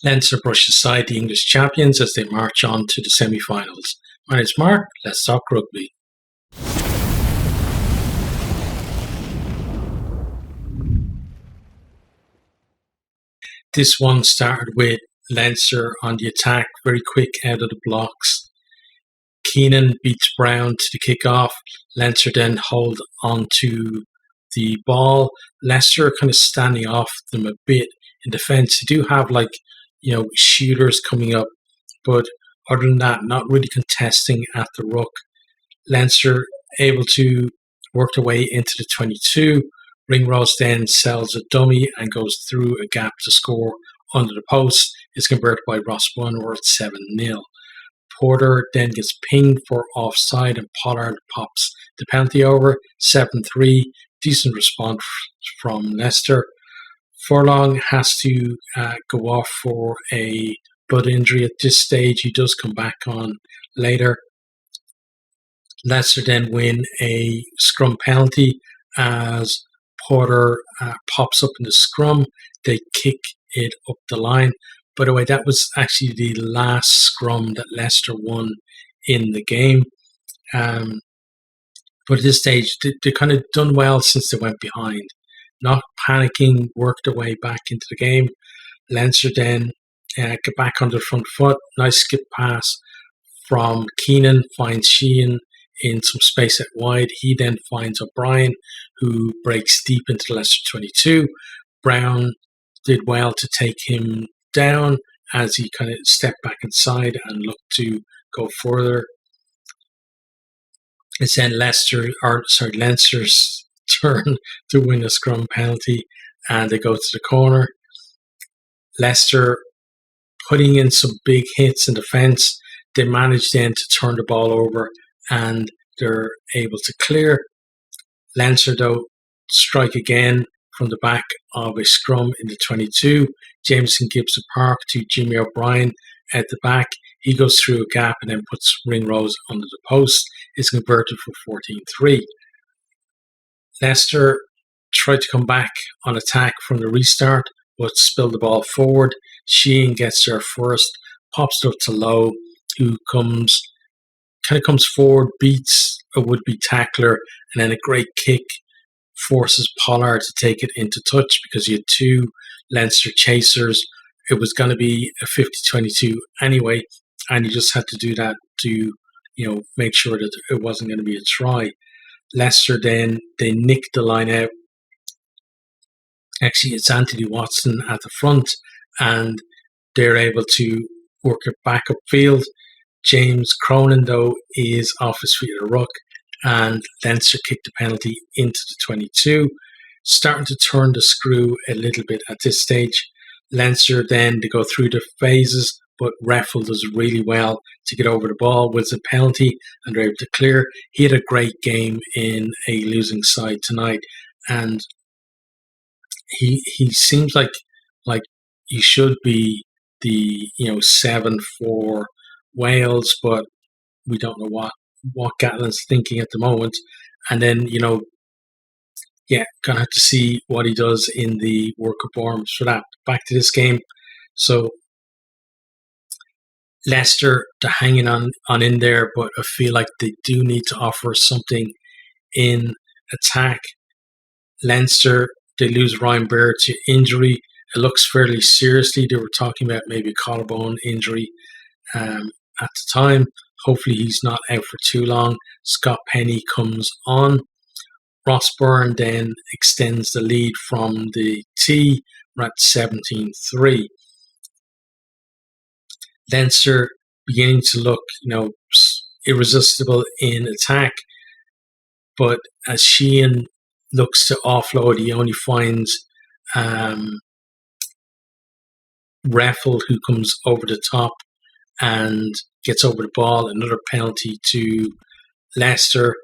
Leinster brush aside the English champions as they march on to the semi-finals. My name's Mark, let's talk rugby. This one started with Leinster on the attack, very quick out of the blocks. Keenan beats Brown to the kick-off. Leinster then hold on to the ball. Leicester kind of standing off them a bit in defence. They do have shooters coming up, but other than that, not really contesting at the ruck. Leinster able to work their way into the 22. Ringrose then sells a dummy and goes through a gap to score under the post. It's converted by Ross Bunworth 7-0. Porter then gets pinged for offside and Pollard pops the penalty over 7-3. Decent response from Leicester. Furlong has to go off for a butt injury at this stage. He does come back on later. Leicester then win a scrum penalty as Porter pops up in the scrum. They kick it up the line. By the way, that was actually the last scrum that Leicester won in the game. But at this stage, they kind of done well since they went behind. Not panicking, worked their way back into the game. Leinster then get back on the front foot. Nice skip pass from Keenan, finds Sheehan in some space out wide. He then finds O'Brien, who breaks deep into the Leicester 22. Brown did well to take him down as he kind of stepped back inside and looked to go further. It's then Leinster's turn to win a scrum penalty, and they go to the corner. Leicester putting in some big hits in defence. They manage then to turn the ball over and they're able to clear. Leinster, though, strike again from the back of a scrum in the 22. Jameson gives a park to Jimmy O'Brien at the back. He goes through a gap and then puts Ringrose under the post. It's converted for 14-3. Leicester tried to come back on attack from the restart, but spilled the ball forward. Sheehan gets there first, pops it up to Lowe, who comes forward, beats a would-be tackler, and then a great kick forces Pollard to take it into touch because you had two Leinster chasers. It was going to be a 50-22 anyway, and you just had to do that to make sure that it wasn't going to be a try. Leicester then, they nicked the line out. Actually, it's Anthony Watson at the front, and they're able to work it back upfield. James Cronin, though, is off his feet at a ruck, and Leinster kicked the penalty into the 22. Starting to turn the screw a little bit at this stage. Leinster then, they go through the phases, but Reffel does really well to get over the ball, wins a penalty, and they're able to clear. He had a great game in a losing side tonight, and he seems like he should be the 7 for Wales, but we don't know what Gatland's thinking at the moment. And then gonna have to see what he does in the World Cup arms for that. Back to this game. So Leicester, they're hanging on in there, but I feel like they do need to offer something in attack. Leinster, they lose Ryan Baird to injury. It looks fairly seriously. They were talking about maybe collarbone injury at the time. Hopefully he's not out for too long. Scott Penny comes on. Ross Byrne then extends the lead from the tee. We're at 17-3. Leinster beginning to look, irresistible in attack. But as Sheehan looks to offload, he only finds Reffel, who comes over the top and gets over the ball. Another penalty to Leicester.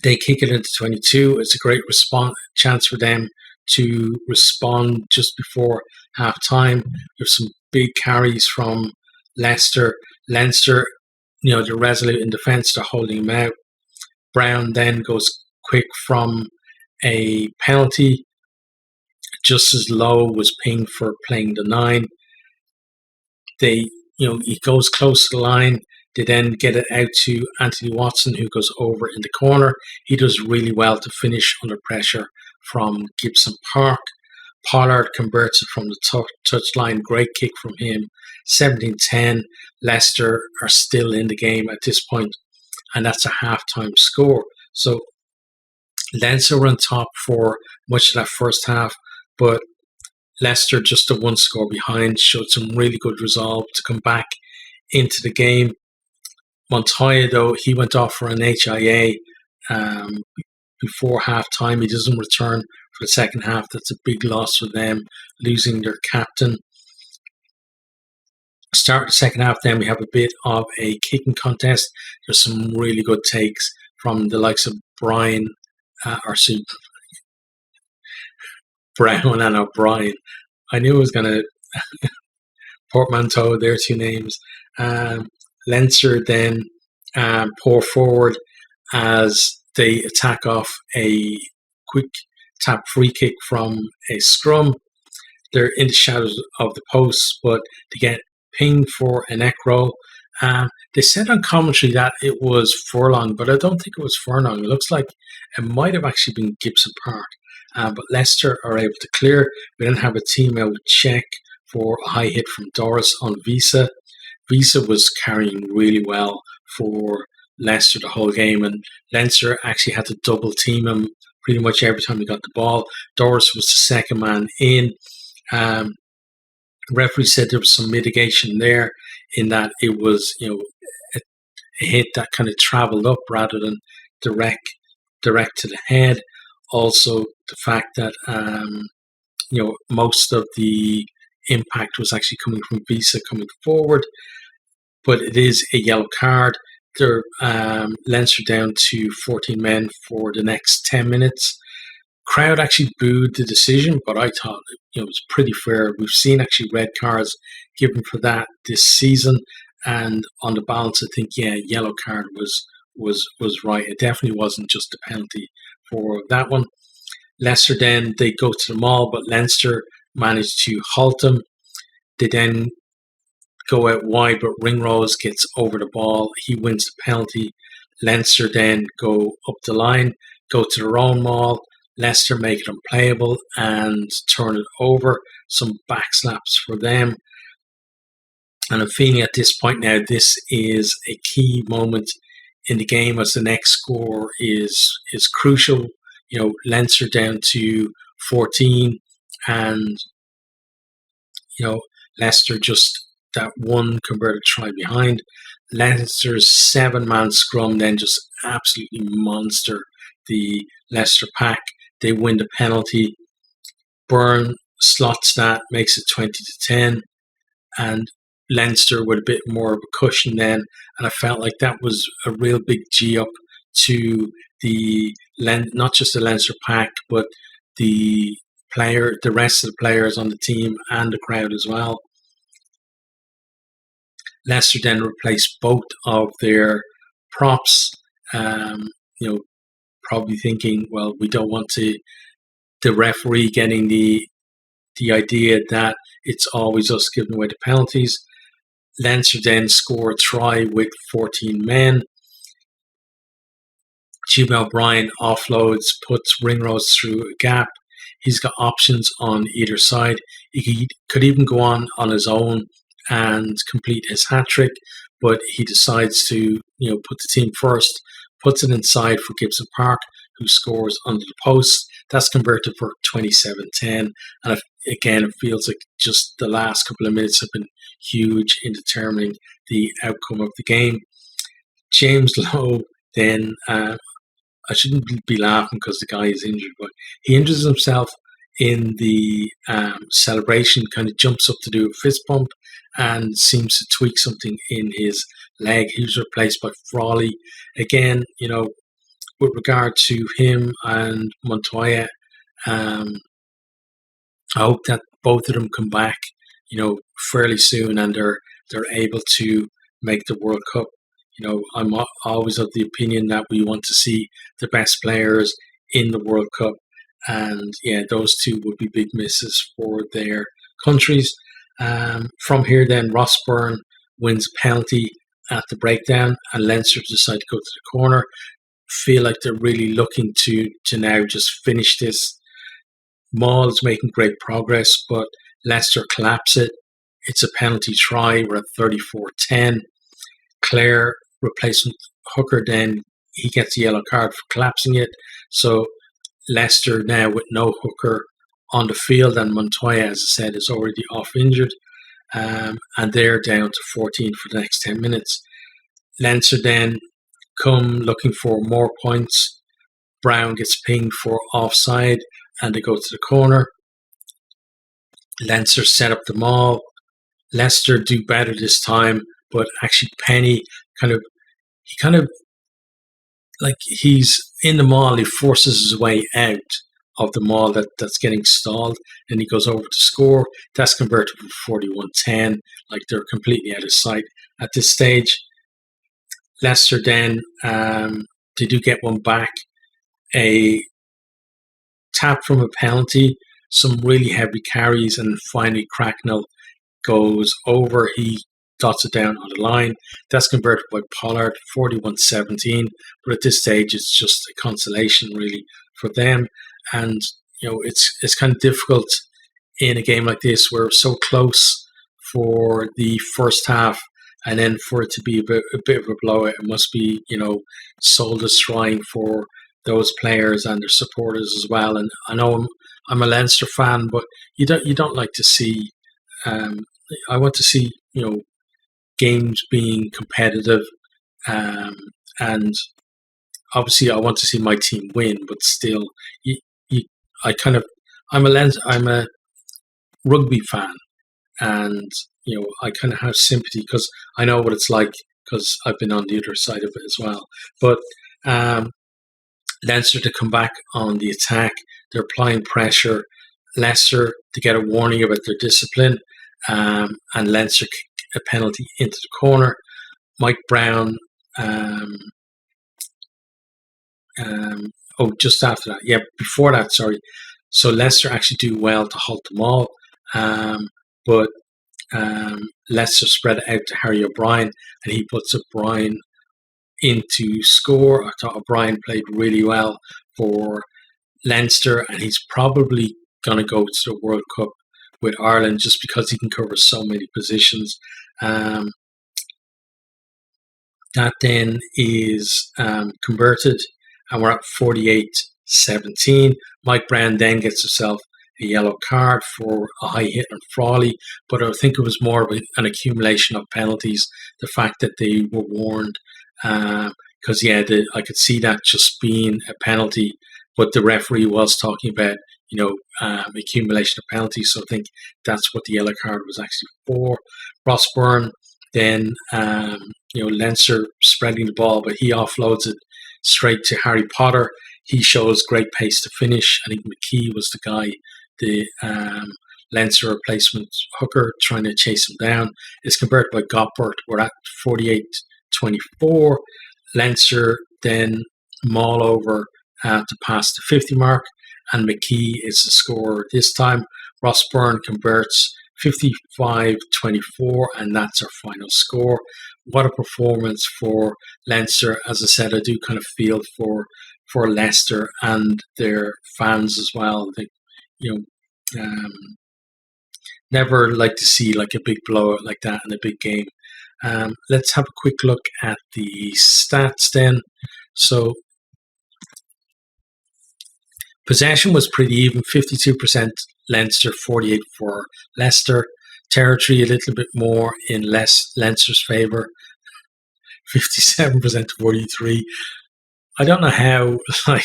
They kick it into 22. It's a great chance for them to respond just before half time. There's some big carries from Leicester. Leinster, they're resolute in defence. They're holding him out. Brown then goes quick from a penalty just as Lowe was pinged for playing the 9. He goes close to the line. They then get it out to Anthony Watson, who goes over in the corner. He does really well to finish under pressure from Gibson Park. Pollard converts it from the touchline. Great kick from him. 17-10. Leicester are still in the game at this point, and that's a halftime score. So Leinster were on top for much of that first half, but Leicester, just a one score behind, showed some really good resolve to come back into the game. Montoya, though, he went off for an HIA before half time. He doesn't return for the second half. That's a big loss for them, losing their captain. Start the second half, then we have a bit of a kicking contest. There's some really good takes from the likes of Brown and O'Brien. I knew it was going to portmanteau their two names. Leinster then pour forward as they attack off a quick tap free kick from a scrum. They're in the shadows of the post, but they get pinged for an neck roll. They said on commentary that it was Furlong, but I don't think it was Furlong. It looks like it might have actually been Gibson Park. But Leicester are able to clear. We then have a team out check for a high hit from Doris on Visa. Visa was carrying really well for Leicester the whole game, and Leinster actually had to double team him pretty much every time he got the ball. Doris was the second man in. The referee said there was some mitigation there in that it was, a hit that kind of traveled up rather than direct to the head. Also, the fact that most of the impact was actually coming from Visa coming forward, but it is a yellow card. They're Leinster down to 14 men for the next 10 minutes. Crowd actually booed the decision, but I thought it was pretty fair. We've seen actually red cards given for that this season, and on the balance, I think yellow card was right. It definitely wasn't just a penalty for that one. Leicester then they go to the maul, but Leinster managed to halt them. They then go out wide, but Ringrose gets over the ball. He wins the penalty. Leinster then go up the line, go to their own maul. Leicester make it unplayable and turn it over. Some backslaps for them. And I'm feeling at this point now, this is a key moment in the game as the next score is crucial. Leinster down to 14 and, Leicester just that one converted try behind. Leicester's 7-man scrum then just absolutely monster the Leicester pack. They win the penalty. Byrne slots that, makes it 20-10, and Leinster with a bit more of a cushion then. And I felt like that was a real big G up to not just the Leinster pack, but the rest of the players on the team and the crowd as well. Leicester then replaced both of their props. Probably thinking, well, we don't want the referee getting the idea that it's always us giving away the penalties. Leinster then score a try with 14 men. Jimmy O'Brien offloads, puts Ringrose through a gap. He's got options on either side. He could even go on his own and complete his hat-trick, but he decides to put the team first, puts it inside for Gibson Park, who scores under the post. That's converted for 27-10. And again, it feels like just the last couple of minutes have been huge in determining the outcome of the game. James Lowe then, I shouldn't be laughing because the guy is injured, but he injures himself in the celebration, kind of jumps up to do a fist bump and seems to tweak something in his leg. He was replaced by Frawley. Again, with regard to him and Montoya, I hope that both of them come back, fairly soon, and they're able to make the World Cup. I'm always of the opinion that we want to see the best players in the World Cup, And yeah, those two would be big misses for their countries. From here, then Ross Byrne wins a penalty at the breakdown, and Leinster decide to go to the corner. Feel like they're really looking to now just finish this. Maul's making great progress, but Leicester collapse it. It's a penalty try. We're at 34-10. Clare, replacement hooker, then he gets a yellow card for collapsing it. So Leicester now with no hooker on the field, and Montoya, as I said, is already off injured. And they're down to 14 for the next 10 minutes. Leinster then come looking for more points. Brown gets pinged for offside, and they go to the corner. Leinster set up the maul. Leicester do better this time, but actually Penny kind of like he's in the maul, he forces his way out of the maul that's getting stalled, and he goes over to score. That's converted to 41-10. Like they're completely out of sight at this stage. Leicester then they do get one back. A tap from a penalty, some really heavy carries, and finally Cracknell goes over. He dots it down on the line. That's converted by Pollard, 41-17. But at this stage, it's just a consolation really for them. And it's kind of difficult in a game like this where we're so close for the first half, and then for it to be a bit of a blowout. It must be soul destroying for those players and their supporters as well. And I know I'm a Leinster fan, but you don't like to see. I want to see games being competitive, and obviously I want to see my team win. But still, I'm a rugby fan, and I kind of have sympathy because I know what it's like because I've been on the other side of it as well. But Leinster to come back on the attack, they're applying pressure. Leicester to get a warning about their discipline, and Leinster kick a penalty into the corner. Mike Brown. Just after that, before that, sorry. So Leicester actually do well to halt them all, but Leicester spread it out to Harry O'Brien, and he puts O'Brien into score. I thought O'Brien played really well for Leinster, and he's probably going to go to the World Cup with Ireland just because he can cover so many positions. That then is converted, and we're at 48-17. Mike Brown then gets himself a yellow card for a high hit on Frawley, but I think it was more of an accumulation of penalties. The fact that they were warned, because I could see that just being a penalty, but the referee was talking about accumulation of penalties. So I think that's what the yellow card was actually for. Ross Byrne then Leinster spreading the ball, but he offloads it straight to Harry Potter. He shows great pace to finish. I think McKee was the guy, the Leinster replacement hooker, trying to chase him down. It's converted by Goppert. We're at 48-24. Leinster then maul over to pass the 50 mark, and McKee is the scorer this time. Ross Byrne converts 55-24, and that's our final score. What a performance for Leinster. As I said, I do kind of feel for Leicester and their fans as well. They, never like to see like a big blowout like that in a big game. Let's have a quick look at the stats then. So possession was pretty even, 52% Leinster, 48% for Leicester. Territory a little bit more in Leinster's favour, 57% to 43%. I don't know how, like,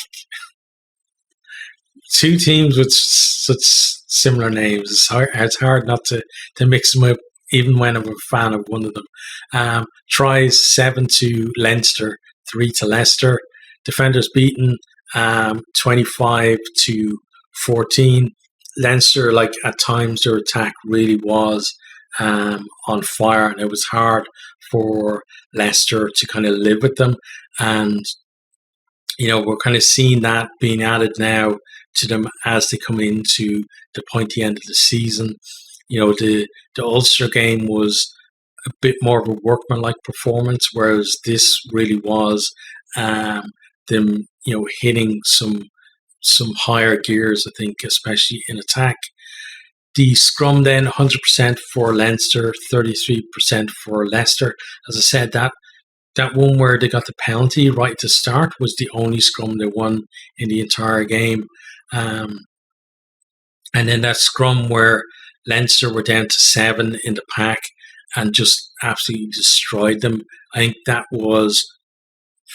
two teams with such similar names, it's hard not to mix them up, even when I'm a fan of one of them. Tries 7 to Leinster, 3 to Leicester. Defenders beaten 25 to 14. Leinster, like at times, their attack really was on fire, and it was hard for Leicester to kind of live with them. And we're kind of seeing that being added now to them as they come into the pointy end of the season. The Ulster game was a bit more of a workmanlike performance, whereas this really was them, hitting some higher gears, I think, especially in attack. The scrum then 100% for Leinster, 33% for Leicester. As I said, that one where they got the penalty right to start was the only scrum they won in the entire game. And then that scrum where Leinster were down to 7 in the pack and just absolutely destroyed them. I think that was,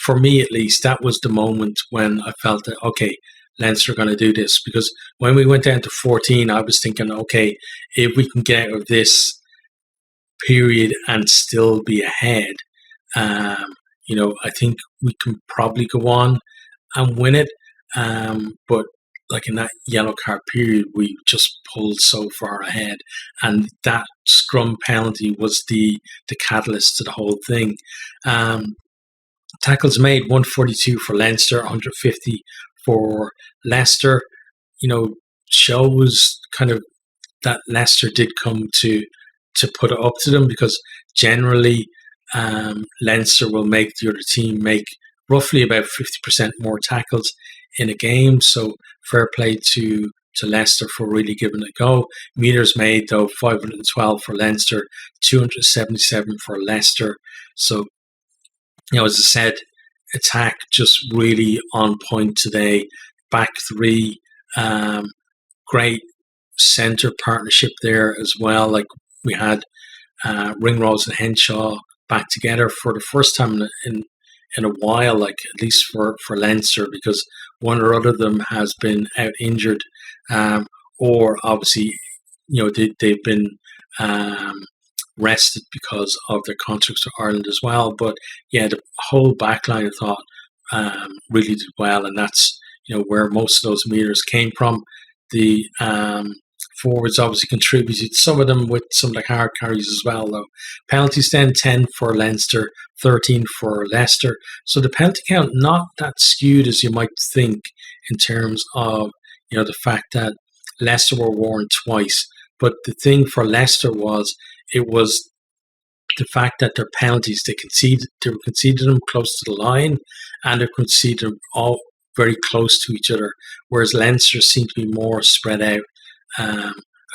for me at least, that was the moment when I felt that, okay, Leinster are going to do this. Because when we went down to 14, I was thinking, okay, if we can get out of this period and still be ahead, I think we can probably go on and win it. But like in that yellow card period, we just pulled so far ahead, and that scrum penalty was the catalyst to the whole thing. Tackles made 142 for Leinster, 150 for Leicester. Shows kind of that Leicester did come to put it up to them, because generally Leinster will make the other team make roughly about 50% more tackles in a game. So fair play to Leicester for really giving it a go. Meters made, though, 512 for Leinster, 277 for Leicester. So, as I said, attack just really on point today. Back three, great centre partnership there as well. Like we had Ringrose and Henshaw back together for the first time in a while, like at least for Leinster, because one or other of them has been out injured, or obviously, they've been rested because of their contracts with Ireland as well. But yeah, the whole backline, I thought, really did well, and that's where most of those meters came from. The forwards obviously contributed, some of them with some of the hard carries as well, though. Penalties then 10 for Leinster, 13 for Leicester. So the penalty count not that skewed as you might think, in terms of the fact that Leicester were warned twice. But the thing for Leicester was, it was the fact that their penalties, they were conceded them close to the line, and they conceded them all very close to each other, whereas Leinster seemed to be more spread out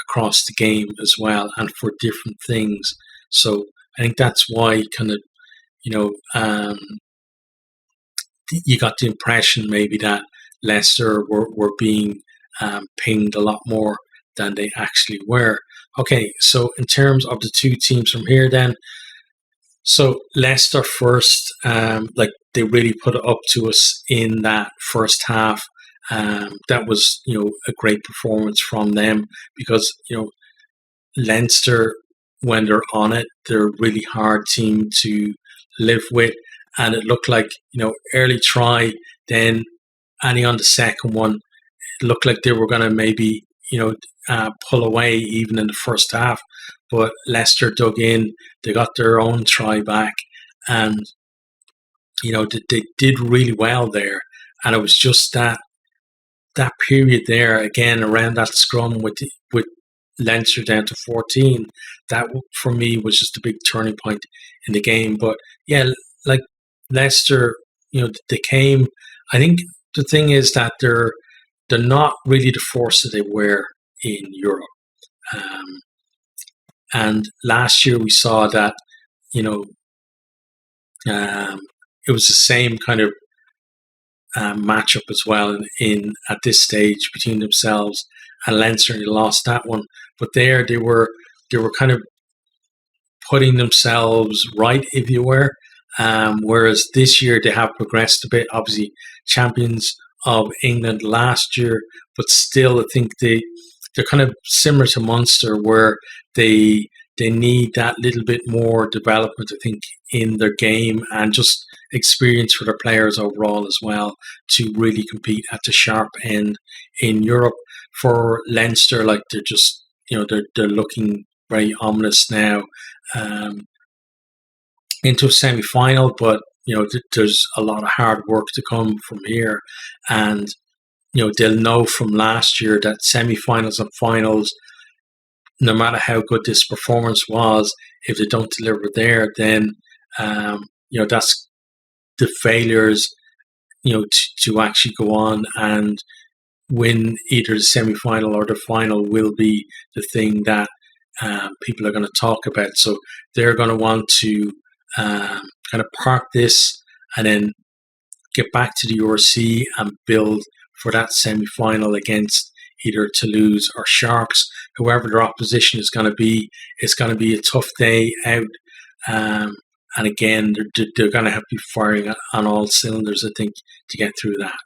across the game as well, and for different things. So I think that's why kind of you got the impression maybe that Leicester were being pinged a lot more than they actually were. Okay, so in terms of the two teams from here then, so Leicester first, like they really put it up to us in that first half. That was, a great performance from them, because, Leinster, when they're on it, they're a really hard team to live with. And it looked like, early try, then Annie on the second one, it looked like they were going to maybe, pull away even in the first half. But Leicester dug in, they got their own try back, and, they did really well there. And it was just that period there, again, around that scrum with Leinster down to 14, that for me was just a big turning point in the game. But yeah, like Leicester, they came. I think the thing is that they're not really the force that they were in Europe. And last year we saw that, it was the same kind of matchup as well in at this stage between themselves and Leinster, and they lost that one. But there they were kind of putting themselves right, if you were. Whereas this year they have progressed a bit. Obviously, champions of England last year, but still I think they're kind of similar to Munster, where they need that little bit more development, I think, in their game, and just experience for their players overall as well, to really compete at the sharp end in Europe. For Leinster, like they're just, they're looking very ominous now into a semi-final, but there's a lot of hard work to come from here. And they'll know from last year that semi-finals and finals, no matter how good this performance was, if they don't deliver there, then that's the failures. To actually go on and win either the semi-final or the final will be the thing that people are going to talk about. So they're going to want to kind of park this and then get back to the URC and build for that semi-final against either Toulouse or Sharks. Whoever their opposition is going to be, it's going to be a tough day out. And again, they're going to have to be firing on all cylinders, I think, to get through that.